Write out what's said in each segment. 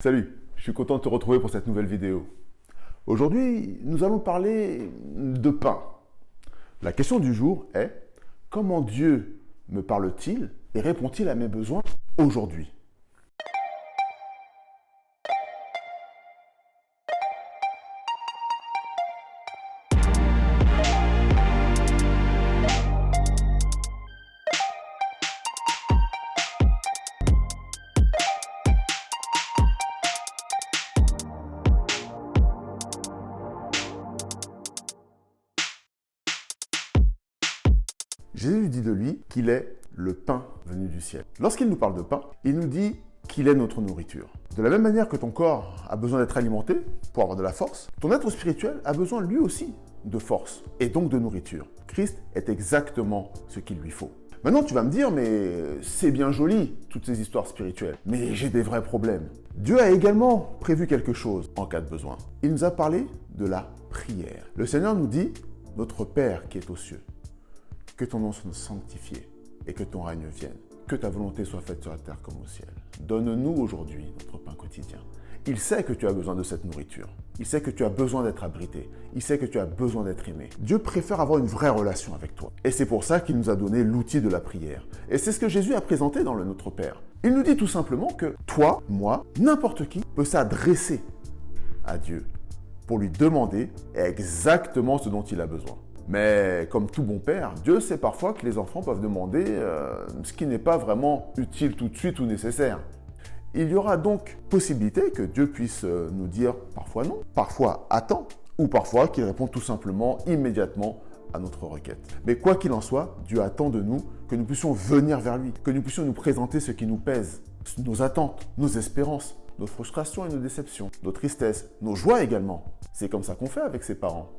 Salut, je suis content de te retrouver pour cette nouvelle vidéo. Aujourd'hui, nous allons parler de pain. La question du jour est: comment Dieu me parle-t-il et répond-il à mes besoins aujourd'hui? Jésus dit de lui qu'il est le pain venu du ciel. Lorsqu'il nous parle de pain, il nous dit qu'il est notre nourriture. De la même manière que ton corps a besoin d'être alimenté pour avoir de la force, ton être spirituel a besoin lui aussi de force et donc de nourriture. Christ est exactement ce qu'il lui faut. Maintenant, tu vas me dire, mais c'est bien joli, toutes ces histoires spirituelles, mais j'ai des vrais problèmes. Dieu a également prévu quelque chose en cas de besoin. Il nous a parlé de la prière. Le Seigneur nous dit: notre Père qui est aux cieux, que ton nom soit sanctifié et que ton règne vienne. Que ta volonté soit faite sur la terre comme au ciel. Donne-nous aujourd'hui notre pain quotidien. Il sait que tu as besoin de cette nourriture. Il sait que tu as besoin d'être abrité. Il sait que tu as besoin d'être aimé. Dieu préfère avoir une vraie relation avec toi. Et c'est pour ça qu'il nous a donné l'outil de la prière. Et c'est ce que Jésus a présenté dans le Notre Père. Il nous dit tout simplement que toi, moi, n'importe qui peut s'adresser à Dieu pour lui demander exactement ce dont il a besoin. Mais comme tout bon père, Dieu sait parfois que les enfants peuvent demander ce qui n'est pas vraiment utile tout de suite ou nécessaire. Il y aura donc possibilité que Dieu puisse nous dire parfois non, parfois attends, ou parfois qu'il réponde tout simplement immédiatement à notre requête. Mais quoi qu'il en soit, Dieu attend de nous que nous puissions venir vers lui, que nous puissions nous présenter ce qui nous pèse, nos attentes, nos espérances, nos frustrations et nos déceptions, nos tristesses, nos joies également. C'est comme ça qu'on fait avec ses parents.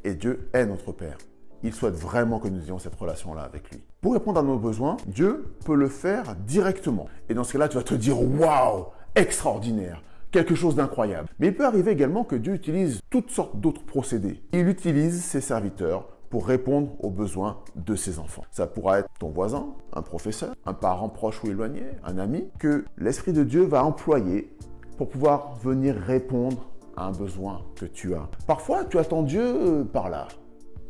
Et Dieu est notre Père. Il souhaite vraiment que nous ayons cette relation-là avec lui. Pour répondre à nos besoins, Dieu peut le faire directement. Et dans ce cas-là, tu vas te dire « Waouh, extraordinaire !» Quelque chose d'incroyable. Mais il peut arriver également que Dieu utilise toutes sortes d'autres procédés. Il utilise ses serviteurs pour répondre aux besoins de ses enfants. Ça pourra être ton voisin, un professeur, un parent proche ou éloigné, un ami, que l'Esprit de Dieu va employer pour pouvoir venir répondre à un besoin que tu as. Parfois, tu attends Dieu par là,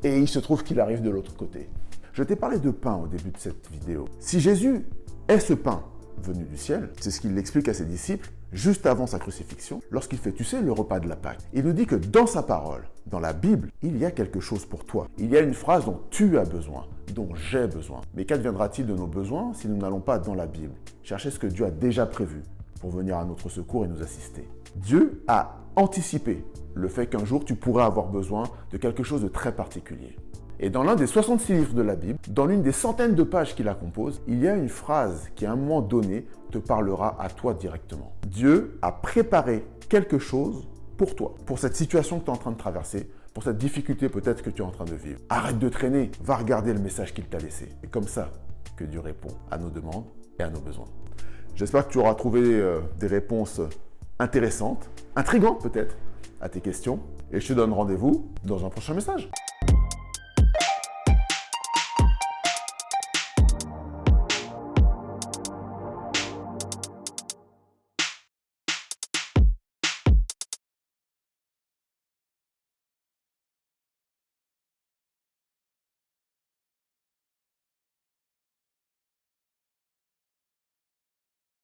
et il se trouve qu'il arrive de l'autre côté. Je t'ai parlé de pain au début de cette vidéo. Si Jésus est ce pain venu du ciel, c'est ce qu'il explique à ses disciples juste avant sa crucifixion, lorsqu'il fait, tu sais, le repas de la Pâque. Il nous dit que dans sa parole, dans la Bible, il y a quelque chose pour toi. Il y a une phrase dont tu as besoin, dont j'ai besoin. Mais qu'adviendra-t-il de nos besoins si nous n'allons pas dans la Bible chercher ce que Dieu a déjà prévu pour venir à notre secours et nous assister? Dieu a anticipé le fait qu'un jour tu pourrais avoir besoin de quelque chose de très particulier. Et dans l'un des 66 livres de la Bible, dans l'une des centaines de pages qui la composent, il y a une phrase qui à un moment donné te parlera à toi directement. Dieu a préparé quelque chose pour toi, pour cette situation que tu es en train de traverser, pour cette difficulté peut-être que tu es en train de vivre. Arrête de traîner, va regarder le message qu'il t'a laissé. C'est comme ça que Dieu répond à nos demandes et à nos besoins. J'espère que tu auras trouvé des réponses intéressantes, intrigantes peut-être, à tes questions. Et je te donne rendez-vous dans un prochain message.